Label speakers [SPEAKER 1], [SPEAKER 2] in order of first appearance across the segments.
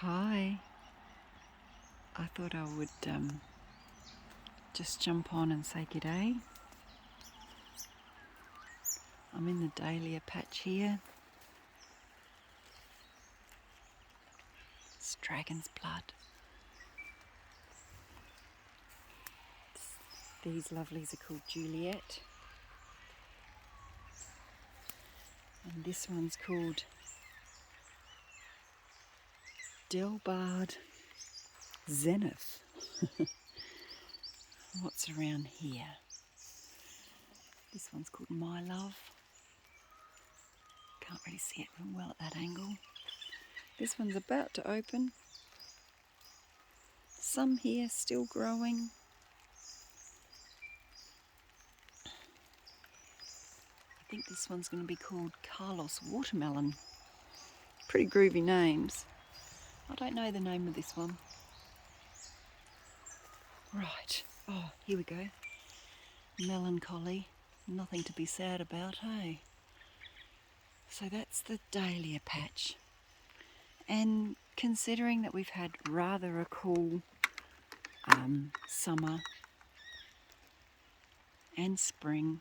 [SPEAKER 1] Hi, I thought I would just jump on and say g'day. I'm in the dahlia patch here. It's dragon's blood. These lovelies are called Juliet. And this one's called Delbard Zenith. What's around here? This one's called My Love. Can't really see it from well at that angle. This one's about to open. Some here still growing. I think this one's going to be called Carlos Watermelon. Pretty groovy names. I don't know the name of this one. Right, oh, here we go. Melancholy, nothing to be sad about, hey? So that's the dahlia patch. And considering that we've had rather a cool summer and spring,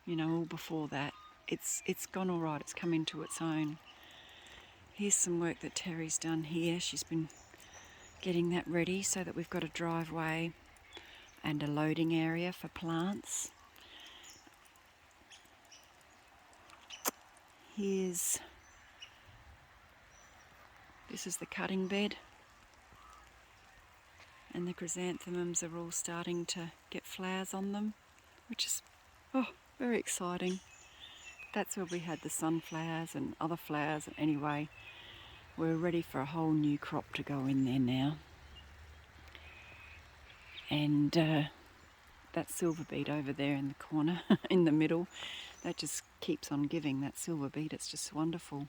[SPEAKER 1] you know, all before that, it's gone all right, it's come into its own. Here's some work that Terry's done here. She's been getting that ready so that we've got a driveway and a loading area for plants. This is the cutting bed, and the chrysanthemums are all starting to get flowers on them, which is very exciting. That's where we had the sunflowers and other flowers. Anyway, we're ready for a whole new crop to go in there now. And that silver beet over there in the corner, in the middle, that just keeps on giving, that silver beet. It's just wonderful.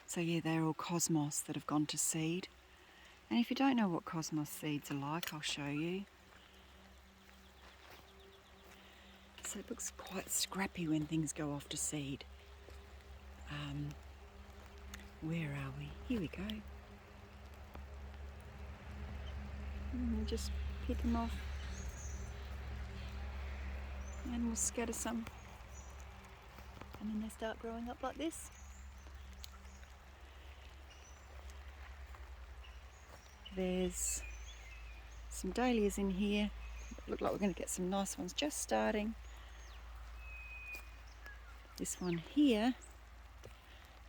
[SPEAKER 1] So yeah, they're all cosmos that have gone to seed. And if you don't know what cosmos seeds are like, I'll show you. So it looks quite scrappy when things go off to seed. Where are we? Here we go. And just pick them off. And we'll scatter some. And then they start growing up like this. There's some dahlias in here. Look like we're going to get some nice ones just starting. This one here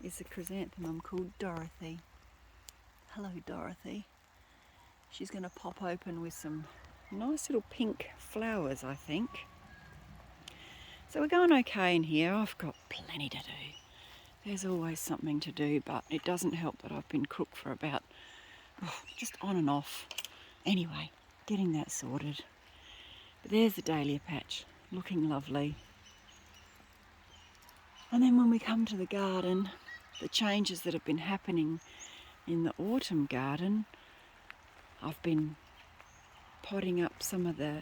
[SPEAKER 1] is a chrysanthemum called Dorothy. Hello, Dorothy. She's going to pop open with some nice little pink flowers, I think. So we're going okay in here. I've got plenty to do. There's always something to do, but it doesn't help that I've been cooked for about, just on and off. Anyway, getting that sorted. But there's the dahlia patch, looking lovely. And then when we come to the garden, the changes that have been happening in the autumn garden, I've been potting up some of the,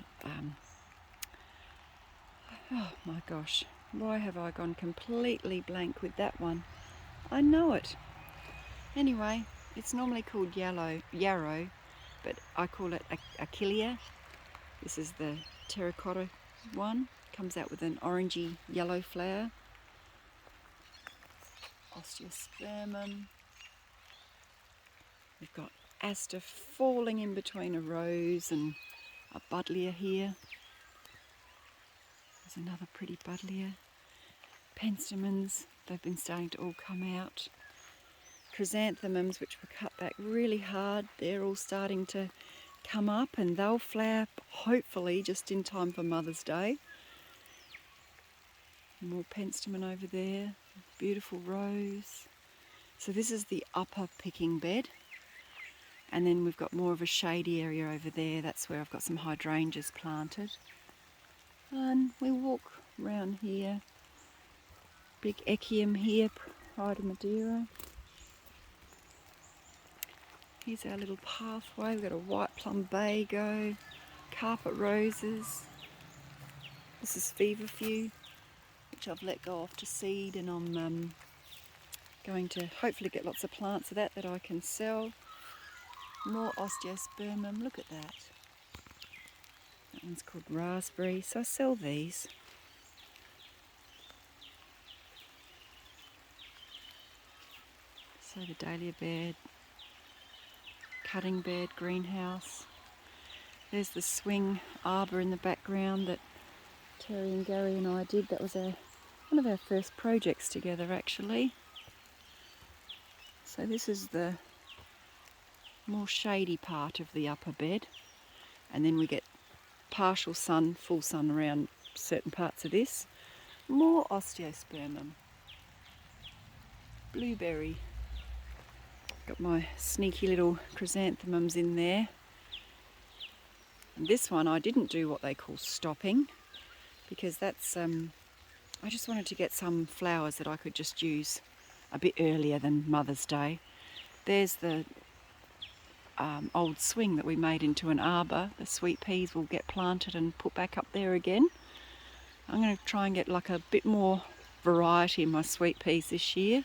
[SPEAKER 1] oh my gosh, why have I gone completely blank with that one? I know it. Anyway, it's normally called yarrow, but I call it achillea. This is the terracotta one. Comes out with an orangey yellow flower. Osteospermum. We've got aster falling in between a rose and a buddleia here. There's another pretty buddleia. Penstemons, they've been starting to all come out. Chrysanthemums, which were cut back really hard, they're all starting to come up, and they'll flower hopefully just in time for Mother's Day. More penstemon over there, beautiful rose. So this is the upper picking bed, and then we've got more of a shady area over there. That's where I've got some hydrangeas planted. And we walk around here. Big echium here, Pride of Madeira. Here's our little pathway. We've got a white plumbago, carpet roses. This is feverfew, which I've let go off to seed, and I'm going to hopefully get lots of plants of that I can sell. More osteospermum, look at that. That one's called raspberry, so I sell these. So the dahlia bed, cutting bed, greenhouse. There's the swing arbour in the background that Terry and Gary and I did. That was one of our first projects together actually. So this is the more shady part of the upper bed, and then we get partial sun, full sun around certain parts of this. More osteospermum. Blueberry. Got my sneaky little chrysanthemums in there. And this one I didn't do what they call stopping, because that's I just wanted to get some flowers that I could just use a bit earlier than Mother's Day. There's the old swing that we made into an arbour. The sweet peas will get planted and put back up there again. I'm going to try and get like a bit more variety in my sweet peas this year.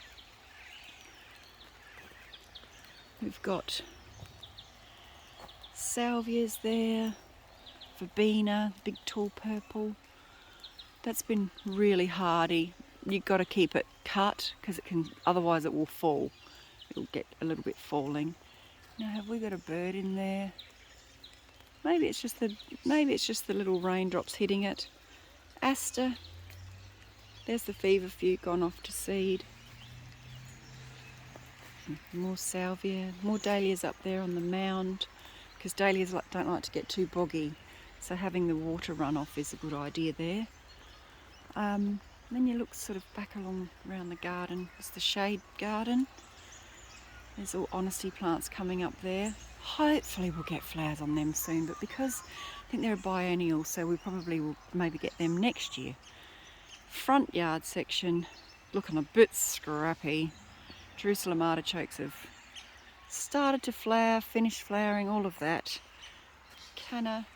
[SPEAKER 1] We've got salvias there, verbena, big tall purple. That's been really hardy. You've got to keep it cut because otherwise it will fall. It'll get a little bit falling. Now, have we got a bird in there? Maybe it's just the little raindrops hitting it. Aster. There's the feverfew gone off to seed. More salvia, more dahlias up there on the mound, because dahlias don't like to get too boggy, so having the water run off is a good idea there. Then you look sort of back around the garden. It's the shade garden. There's all honesty plants coming up there. Hopefully we'll get flowers on them soon, but because I think they're a biennial, so we probably will maybe get them next year. Front yard section looking a bit scrappy. Jerusalem artichokes have started to flower, finished flowering, all of that. Canna,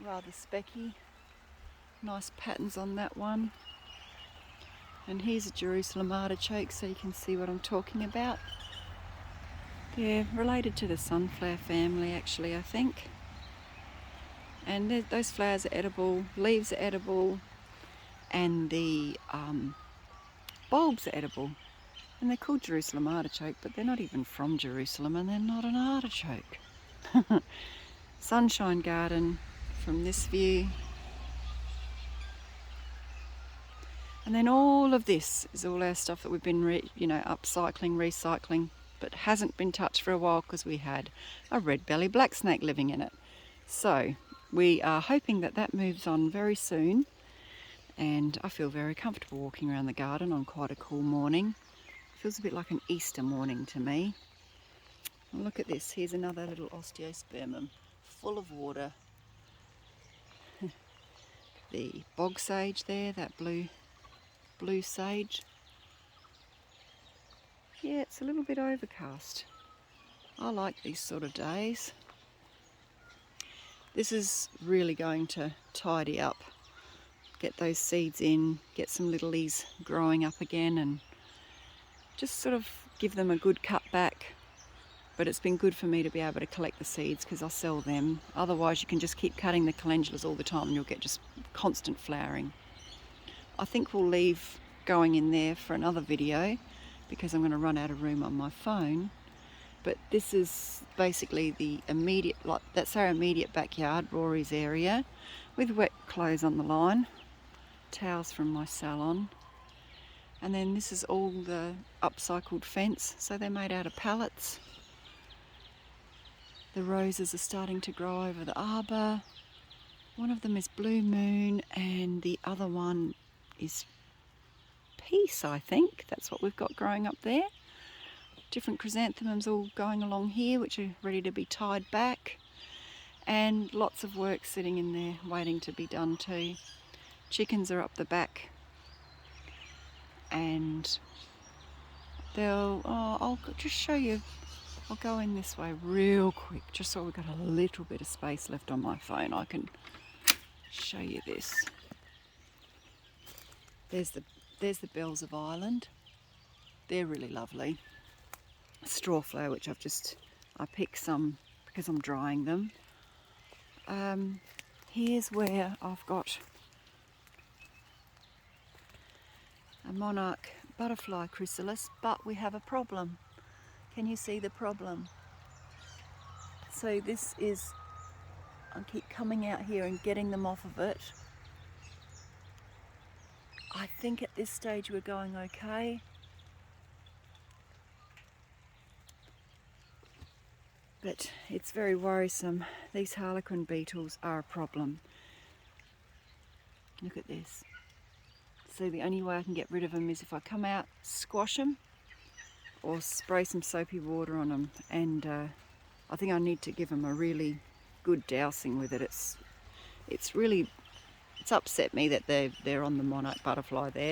[SPEAKER 1] rather specky. Nice patterns on that one. And here's a Jerusalem artichoke, so you can see what I'm talking about. They're related to the sunflower family actually, I think. And those flowers are edible, leaves are edible, and the bulbs are edible. And they're called Jerusalem artichoke, but they're not even from Jerusalem, and they're not an artichoke. Sunshine garden from this view. And then all of this is all our stuff that we've been upcycling, recycling, but hasn't been touched for a while because we had a red belly black snake living in it. So we are hoping that that moves on very soon, and I feel very comfortable walking around the garden on quite a cool morning. Feels a bit like an Easter morning to me. And look at this, here's another little osteospermum full of water. The bog sage there, that blue sage. Yeah, it's a little bit overcast. I like these sort of days. This is really going to tidy up, get those seeds in, get some littlies growing up again, and just sort of give them a good cut back. But it's been good for me to be able to collect the seeds because I'll sell them. Otherwise you can just keep cutting the calendulas all the time and you'll get just constant flowering. I think we'll leave going in there for another video because I'm going to run out of room on my phone. But this is basically the immediate, that's our immediate backyard, Rory's area, with wet clothes on the line, towels from my salon. And then this is all the upcycled fence, so they're made out of pallets. The roses are starting to grow over the arbour. One of them is Blue Moon and the other one is Peace, I think. That's what we've got growing up there. Different chrysanthemums all going along here, which are ready to be tied back. And lots of work sitting in there waiting to be done too. Chickens are up the back. And I'll just show you. I'll go in this way real quick, just so we've got a little bit of space left on my phone. I can show you this. There's the bells of Ireland. They're really lovely. Strawflower, which I pick some because I'm drying them. Here's where I've got a monarch butterfly chrysalis, but we have a problem. Can you see the problem? So this is, I keep coming out here and getting them off of it. I think at this stage we're going okay. But it's very worrisome. These harlequin beetles are a problem. Look at this. So the only way I can get rid of them is if I come out, squash them, or spray some soapy water on them. And I think I need to give them a really good dousing with it. It's upset me that they're on the monarch butterfly there.